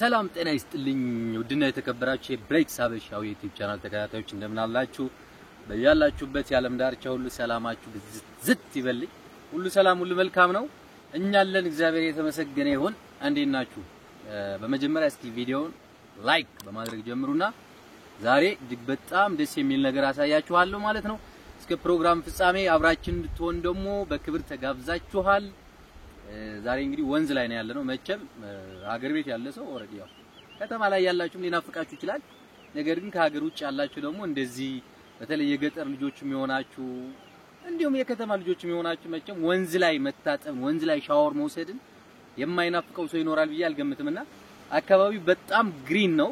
ሰላም ጤና ይስጥልኝ ውድና የተከበራችሁ የብሬክስ ሀበሻው ዩቲዩብ ቻናል ተከታታዮች እንደምን አላችሁ በያላችሁበት የዓለም ዳርቻ ሁሉ ሰላማችሁ ዝት ይበልኝ ሁሉ ሰላም ሁሉ መልካም ነው እኛ አለን እግዚአብሔር የተመሰገነ ይሁን እንዴት ናችሁ በመጀመሪያ እስኪ ቪዲዮውን ላይክ በማድረግ ጀምሩና ዛሬ እጅግ በጣም ደስ የሚል ነገር አሳያችኋለሁ ማለት ነው እስከ ፕሮግራም ፍጻሜ አብራችን እንድትሆን ደግሞ በክብር ተጋብዛችኋል ዛሬ እንግዲህ ወንዝ ላይ ነው ያለነው መቼም ሀገር ቤት ያለ ሰው ኦሬዲ ያው ከተማ ላይ ያላችሁም ሊናፍቃችሁ ይችላል ነገር ግን ከሀገር ውጭ ያላችሁ ደግሞ እንደዚህ በተለይ የገጠር ልጆችም ይሆናችሁ እንዲሁም የከተማ ልጆችም ይሆናችሁ መቼም ወንዝ ላይ መታጠብ ወንዝ ላይ ሻወር መውሰድን የማይናፍቀው ሰው ይኖራል ብዬ አልገምትምና አካባቢው በጣም ግሪን ነው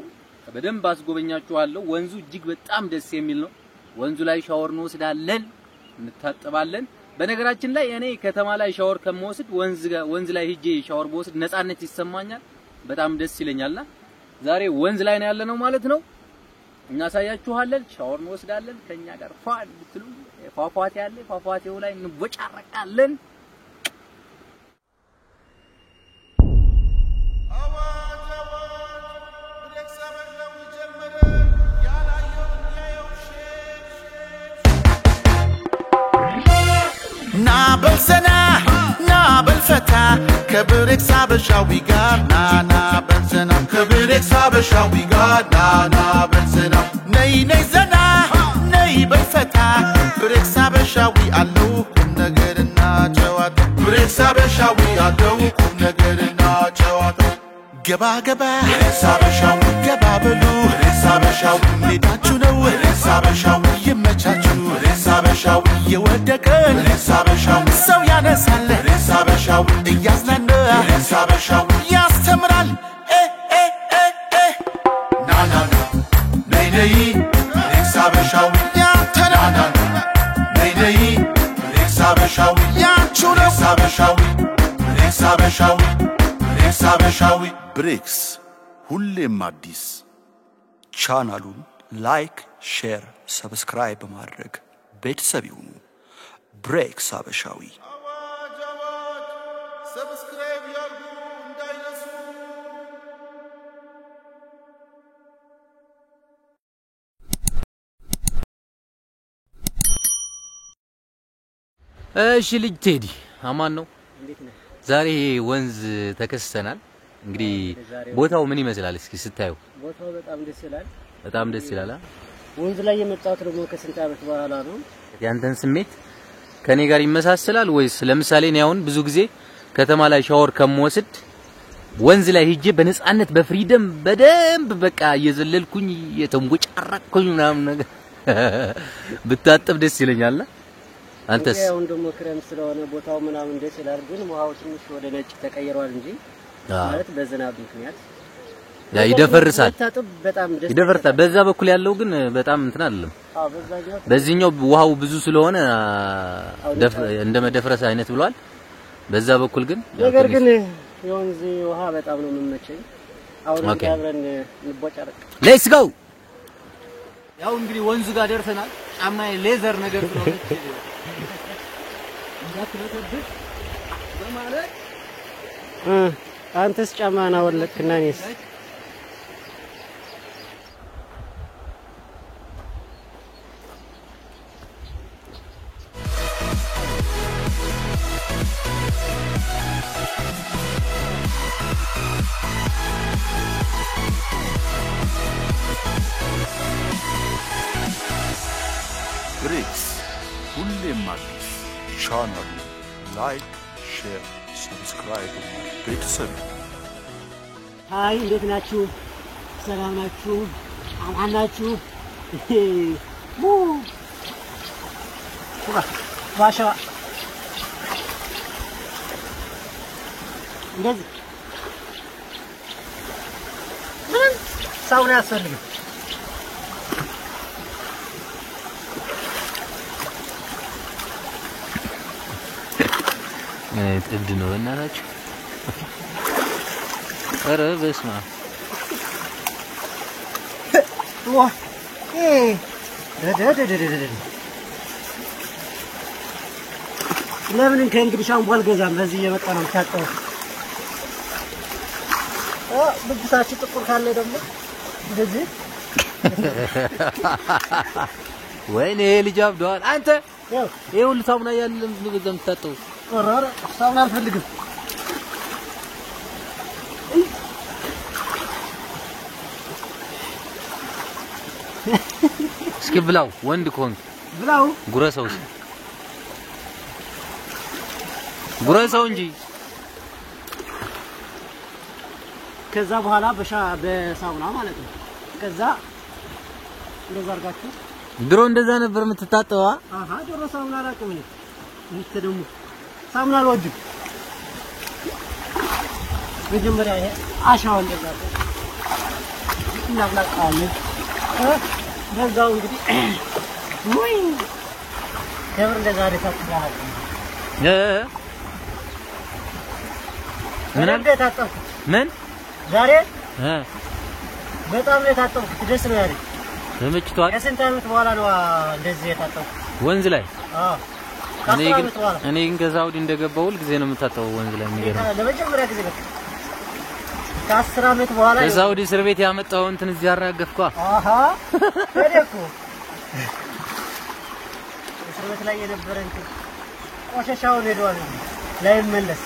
በደንብ አስጎበኛችኋለሁ ወንዙ እጅግ በጣም ደስ የሚል ነው ወንዙ ላይ ሻወር እንወስዳለን እንታጠባለን በነገራችን ላይ እኔ ከተማ ላይ ሻወር ከመወስድ ወንዝ ላይ ሄጄ ሻወር በወስድ ነፃነት ይሰማኛል በጣም ደስ ይለኛልና ዛሬ ወንዝ ላይ ነው ያለነው ማለት ነው እናሳያችኋለን ሻወር እንወስዳለን ከኛ ጋር ፋን ብትሉ ፏፏቴ ያለ ፏፏቴው ላይ እንቦጫረቃለን Na belfeta kebreks habeshawi gar na benzena kebreks habeshawi gar na benzena nei zena nei belfeta kebreks habeshawi allu kum negerna chawat kebreks habeshawi allu kum negerna chawat gaba kebreks habeshawi gaba belu kebreks habeshawi medachu ነው kebreks habeshawi yemechachu kebreks habeshawi yewedekan kebreks habeshawi ሰው ያነሳል kebreks habeshawi እያዝናና kebreks habeshawi ያስተምራል na nei kebreks habeshawi ያተናና nei kebreks habeshawi ያንቹ ነው kebreks habeshawi kebreks habeshawi kebreks habeshawi ብሬክስ ሁሌም አዲስ ቻናሉን ላይክ ሼር ሰብስክራይብ በማድረግ ቤተሰብ ይሁኑ ብሬክስ ሀበሻዊ ሰብስክራይብ ያርጉ እንዳይነሱ እሺ ልጅ ቴዲ አማን ነው እንዴት ነህ ዛሬ ወንዝ ተከስተናል እንግዲህ ቦታው ምን ይመስላል እስኪ ስታዩ ቦታው በጣም ደስ ይላል ወንዝ ላይ የመጣሁት ደግሞ ከስንት ዓመት በኋላ ነው ያንተን ስሜት ከኔ ጋር ይመሳሰላል ወይስ ለምሳሌ ነው አሁን ብዙ ጊዜ ከተማ ላይ ሻወር ከመወስድ ወንዝ ላይ ሄጄ በነፃነት በፍሪደም በደንብ በቃ እየዘለልኩኝ የተንቦጫረቅኩኝ ምናምን ነገር ብታጠብ ደስ ይለኛል አንተስ ያው እንደሞ ክረም ስለሆነ ቦታው ምናምን ደስ ይላል ግን ውሃው ትንሽ ወደ ነጭ ተቀይሯል እንጂ ማለት በዝናብ ምክንያት ያ ይደፈርሳል በጣም ደስ ይደፈርሳል በዛ በኩል ያለው ግን በጣም እንትን አይደለም በዚህኛው ውሃው ብዙ ስለሆነ እንደመደፍረስ አይነት ብሏል በዛ በኩል ግን ነገር ግን የወንዝ ውሃ በጣም ነው የሚመቸኝ አሁን አብረን እንቦጫረቅ ሌትስ ጎ ያው እንግዲህ ወንዙ ጋር ደርሰናል ጫማዬ ሌዘር ነገር ስለሆነች እንዳትረተብህ በማለት አንተስ ጫማና ወለክና ነስ ብሬክስ ሁሌም አዲስ ቻናሉ ላይክ ሼር ሰብስክራይብ ቤተሰብ ሃይ እንዴት ናችሁ ሰላም ናችሁ አማን ናችሁ ሙ ዋሻ እንደዚህ ሳውና ያስፈልጋል ጥድ ነው እናታችሁ ኧረ በስመ አብ ዋ ለምን ከእንግዲህ ሻምፖ አልገዛም በዚህ እየመጣ ነው ታጠው ብብታችን ጥቁር ካለ ደግሞ እንደዚህ ወይኔ ልጅ አብዷል አንተ ይሄ ሁሉ ሳሙና ያለ በዛም ተጣጣው ኧረ ሳሙና አልፈልግም እስኪ ብላው ወንድ ኮንክ ብላው ጉረሰው እንጂ ከዛ በኋላ በሳሙና ማለት ነው ከዛ እንደዛ አርጋችሁ ድሮ እንደዛ ነበር የምትታጠዋ አሃ ድሮ ሳሙና አላውቅም እኔ እንተደሙ ሳሙና አልወድም መጀመሪያ ይሄ አሻው እንደዛ እናብላቃለን በዛው እንግዲህ ወይ ደብር እንደዛ አደረታችኋል ምን አልገታጠኩ ምን ዛሬ በጣም የታጠብኩት ደስ ነው ያለኝ ተመችቷል ከስንት ዓመት በኋላ ነው እንደዚህ የታጠብኩት ወንዝ ላይ አዎ እኔ ግን ከሳውዲ እንደገባው ሁሉ ጊዜ ነው የምታጠበው ወንዝ ላይ የሚገርም ለመጀመሪያ ጊዜ ነው ከ10 ዓመት በኋላ ከሳውዲ እስር ቤት ያመጣው እንትን እዚህ አራገፍኳ አሃ ወደኩ እስር ቤት ላይ የነበረ እንትን ቆሻሻውን ሄዷል ላይ መለስ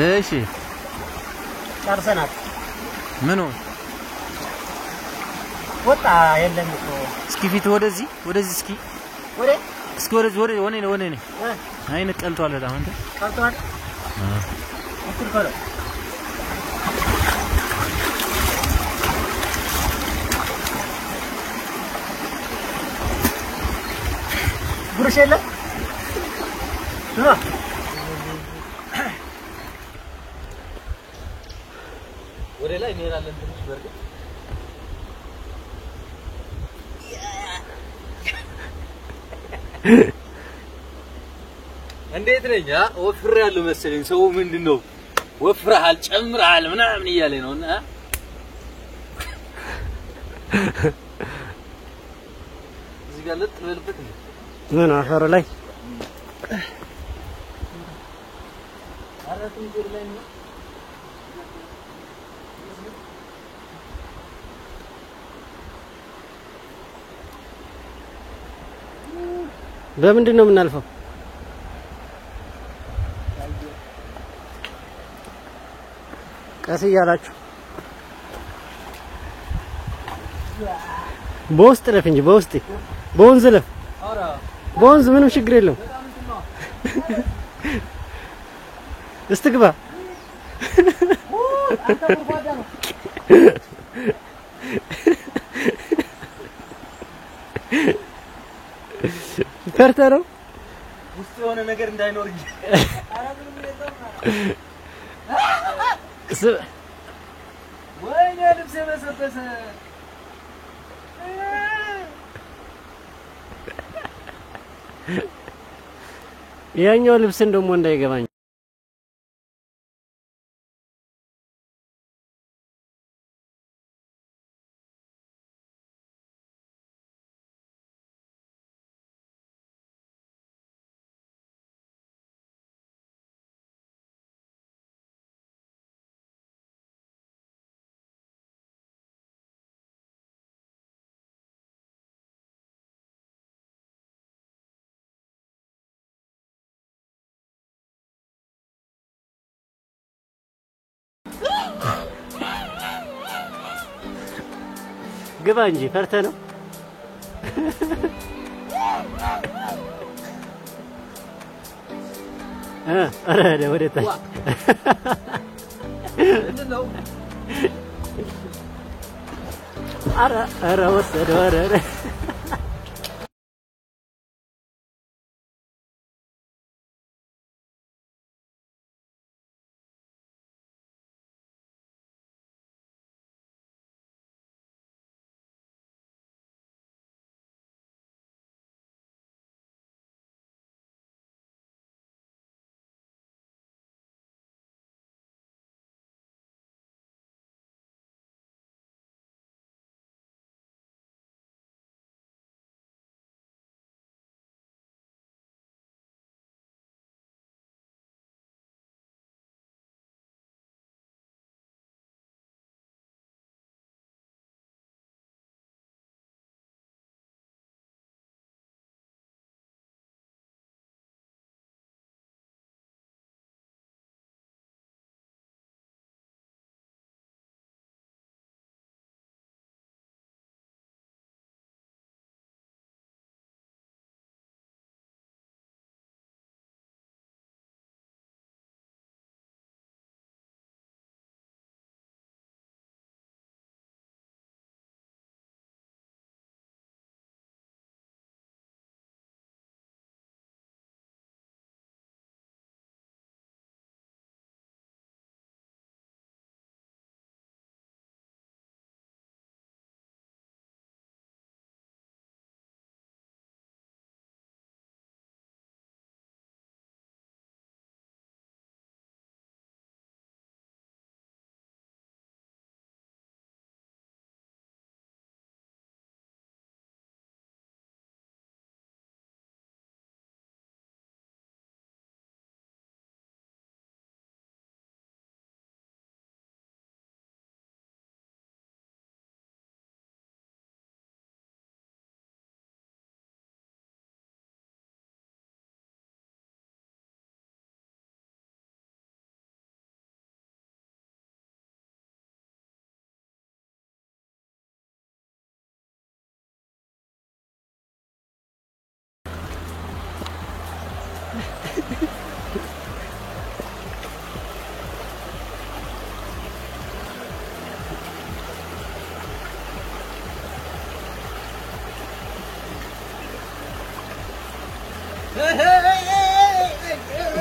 እሺ ጨርሰናል ምኑ ወጣ የለም እኮ እስኪ ፊት ወደዚህ እስኪ ወደዚህ ወኔ አይነ ቀልቷል በጣም አንተ ቀልቷል እኩል ከለ ብሩሽ የለም ወደ ላይ እንሄዳለን ትንሽ በርግጥ እንዴት ነኝ ወፍሬያለሁ መሰለኝ ሰው ምንድነው ወፍረሃል ጨምረሃል ምናምን እያለኝ ነውና እዚህ ጋር ልጥበልበት ምን አፈር ላይ አራቱን ጆር ላይ ነው በምንድን ነው የምናልፈው ቀስ እያላችሁ በውስጥ ለፍ እንጂ በውስጥ በወንዝ ለፍ በወንዝ ምንም ችግር የለውም እስትግባ ፈርተ ነው ውስጥ የሆነ ነገር እንዳይኖር እንጂ ወይኔ ልብስ የበሰበሰ ያኛው ልብስን ደግሞ እንዳይገባኝ ግባ እንጂ ፈርተ ነው አረ ወደ ታች ምንድነው አረ ወሰደው አረ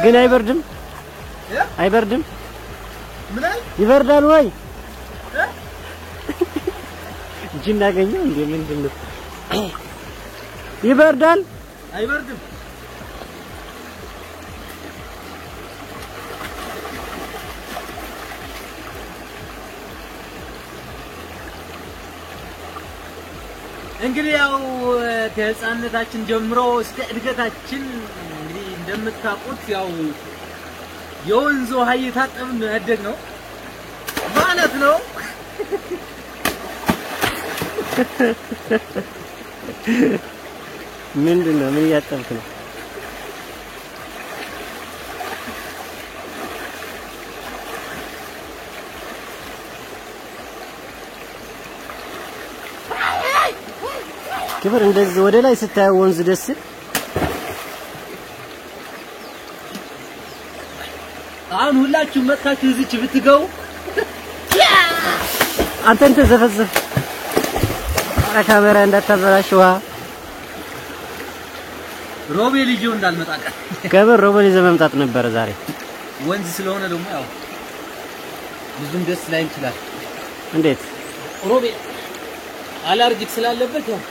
ግን አይበርድም አይበርድም ምን አይ ይበርዳል ወይ ጅን አገኘው እንዴ ምንድነው ይበርዳል አይበርድም እንግዲህ ያው ከህፃንነታችን ጀምሮ እስከ እድገታችን እንግዲህ እንደምታውቁት ያው የወንዝ ውሃ እየታጠብን ያደግነው ማለት ነው። ምንድነው ምን ያጠብክ ነው? ክብር እንደዚህ ወደ ላይ ስታየው ወንዝ ደስ አሁን ሁላችሁ መጥታችሁ እዚች ብትገቡ አንተን ተዘፈዘፍ ካሜራ እንዳታበላሽዋ ሮቤል ልጅው እንዳልመጣቀ ከበር ሮቤል ይዘህ መምጣት ነበር ዛሬ ወንዝ ስለሆነ ደግሞ ያው ብዙም ደስ ላይ ይችላል። እንዴት ሮቤል አለርጂክ ስላለበት ያው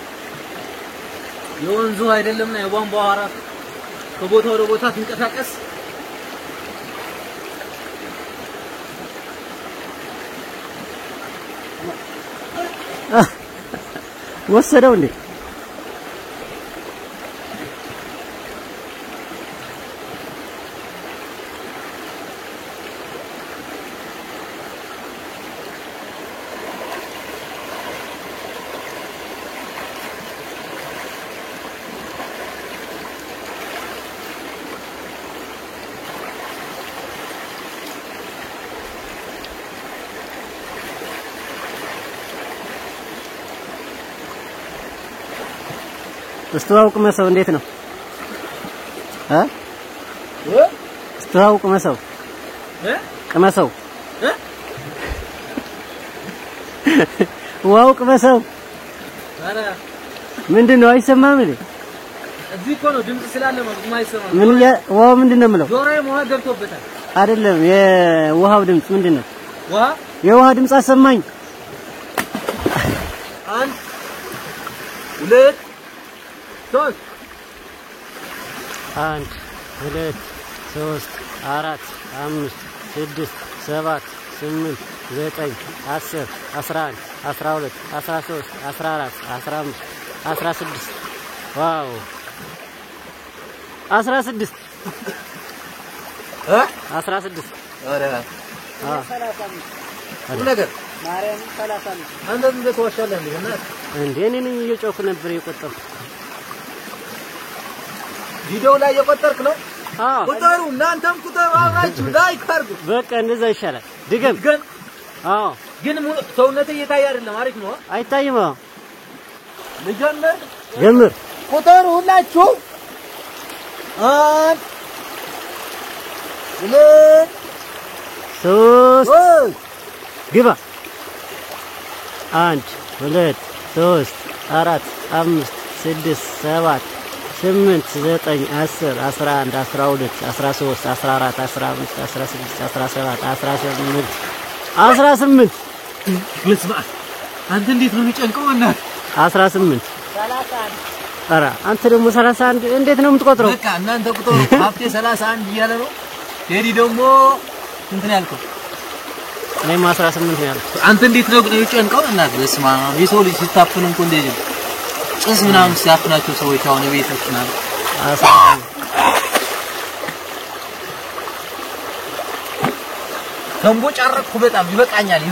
የወንዙ አይደለምና የቧንቧ ውሃ ከቦታ ወደ ቦታ ትንቀሳቀስ ወሰደው እንዴ استواوق مسو እንዴት ነው استواوق مسو ቅመሰው ዋውቅ መስው አረ ምንድነው አይሰማም እንዴ እዚህ እኮ ነው ድምጽ ስላለ ነው የማይሰማ ምን ዋው ምንድነው የምለው ጆሮዬ ውሃ ገብቶበታል አይደለም የውሃው ድምጽ ምንድነው ውሃ የውሃ ድምጽ አሰማኝ 1 2 3 1 2 3 4 5 6 7 8 9 10 11 12 13 14 15 16 ዋው 16 16 አረ ነገር ማርያም 35 አንተ እንደ ተዋሻለህ እንዴ እኔ ነኝ እየጮኩ ነበር የቆጠርኩ ቪዲዮ ላይ የቆጠርክ ነው አዎ ቁጠሩ እናንተም ቁጠሩ አብራችሁ ላይክ አድርጉ በቃ እንደዛ ይሻላል ድገም ግን አዎ ግን ሰውነቴ እየታየ አይደለም አሪፍ ነው አይታይም ልጀምር ጀምር ቁጠሩ ሁላችሁ 1 2 3 ግባ 1 2 3 4 5 6 7 8 9 10 11 12 13 14 15 16 17 18 18 ልስማ አንተ እንዴት ነው የሚጨንቀው እናት 18 31 ኧረ አንተ ደግሞ 31 እንዴት ነው የምትቆጥረው በቃ እናንተ ቁጥሩ ሀብቴ 31 እያለ ነው ቴዲ ደግሞ እንትን ያልከው እኔም 18 ነው ያልኩት አንተ እንዴት ነው የሚጨንቀው እናት በስማ የሰው ልጅ ሲታፈን እንኳን እንደዚህ ጭስ ምናምን ሲያፍናቸው ሰዎች አሁን ቤቶች ናቸው 18 ተንቦጫረኩ በጣም ይበቃኛል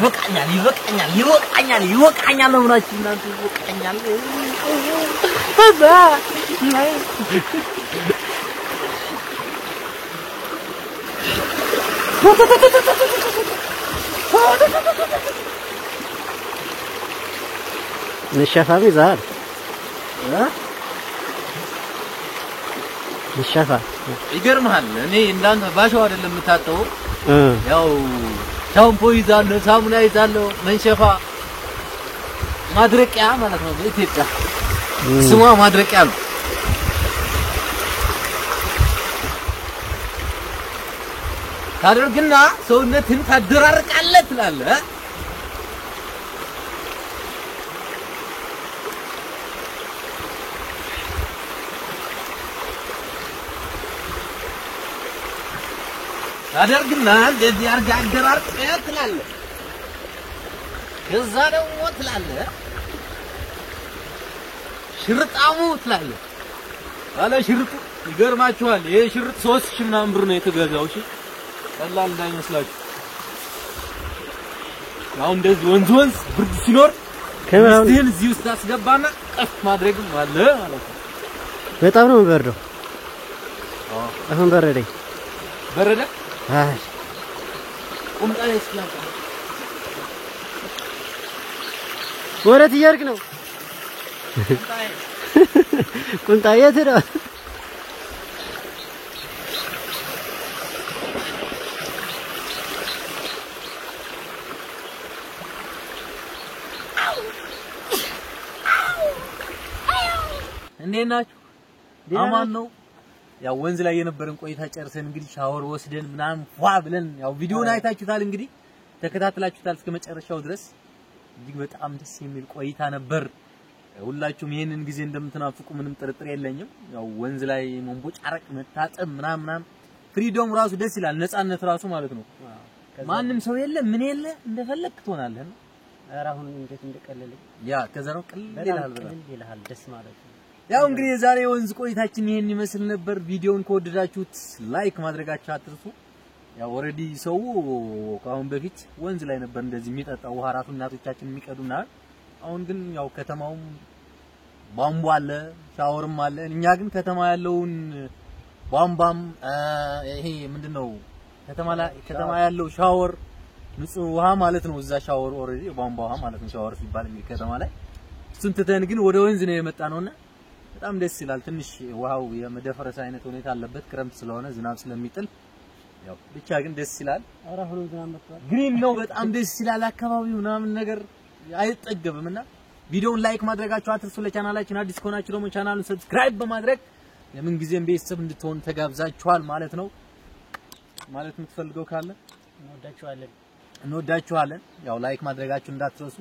ነው ምናችሁ እናንተ ይበቃኛል نشافة ميزار ይሻፋል ይገርምሃል እኔ እንዳንተ ባሻው አይደለም የምታጠው ያው ሻምፖ ይዛለሁ ሳሙና ይዛለሁ መንሸፋ ማድረቂያ ማለት ነው በኢትዮጵያ ስሟ ማድረቂያ ነው ታደርግና ሰውነትን ታደራርቃለህ ትላለህ ታደርግና እንደዚህ አርጋ አደራርቀህ ትላለህ ከዛ ደግሞ ትላለህ ሽርጣሙ ትላለህ አለ ሽርጡ ይገርማችኋል ይሄ ሽርጥ 3000 ምናምን ብር ነው የተገዛው እሺ ቀላል እንዳይመስላችሁ አሁን እንደዚህ ወንዝ ብርድ ሲኖር ከማን እዚህ ውስጥ አስገባና ቀፍ ማድረግም አለ ማለት ነው በጣም ነው በረደው አሁን በረደኝ በረደ አይ ቁምጣ ይስላል ወረት ይርቅ ነው ቁምጣ የት ነው እንዴት ናችሁ አማን ነው ያው ወንዝ ላይ የነበረን ቆይታ ጨርሰን እንግዲህ ሻወር ወስደን ምናምን ፏ ብለን ያው ቪዲዮውን አይታችሁታል እንግዲህ ተከታትላችሁታል እስከመጨረሻው ድረስ እጅግ በጣም ደስ የሚል ቆይታ ነበር ሁላችሁም ይሄንን ጊዜ እንደምትናፍቁ ምንም ጥርጥር የለኝም ያው ወንዝ ላይ መንቦጫረቅ መታጠብ ምናምን ፍሪዶም ራሱ ደስ ይላል ነፃነት ራሱ ማለት ነው ማንም ሰው የለ ምን የለ እንደፈለክ ትሆናለህ አራሁን እንዴት እንደቀለለኝ ያ ከዘራው ቀለል ይላል ደስ ማለት ነው ያው እንግዲህ የዛሬ ወንዝ ቆይታችን ይሄን ይመስል ነበር ቪዲዮውን ከወደዳችሁት ላይክ ማድረጋችሁ አትርሱ ያው ኦሬዲ ሰው ካሁን በፊት ወንዝ ላይ ነበር እንደዚህ የሚጠጣው ውሃ ራሱ እናቶቻችን የሚቀዱና አሁን ግን ያው ከተማውም ቧንቧ አለ ሻወርም አለ እኛ ግን ከተማ ያለውን ቧንቧም ይሄ ምንድነው ከተማ ያለው ሻወር ንጹህ ውሃ ማለት ነው እዛ ሻወር ኦሬዲ ቧንቧ ውሃ ማለት ነው ሻወር ሲባል እንግዲህ ከተማ ላይ ስንትተን ግን ወደ ወንዝ ነው የመጣነውና በጣም ደስ ይላል ትንሽ ውሃው የመደፈረስ አይነት ሁኔታ አለበት ክረምት ስለሆነ ዝናብ ስለሚጥል ያው ብቻ ግን ደስ ይላል አራሁን ዝናብ መጥቷል ግሪን ነው በጣም ደስ ይላል አካባቢው ምናምን ነገር አይጠገብምና ቪዲዮውን ላይክ ማድረጋችሁ አትርሱ ለቻናላችን አዲስ ከሆናችሁ ደግሞ ቻናሉን ሰብስክራይብ በማድረግ የምን ጊዜም ቤተሰብ እንድትሆኑ ተጋብዛችኋል ማለት ነው ማለት የምትፈልገው ካለ እንወዳችኋለን ያው ላይክ ማድረጋችሁ እንዳትረሱ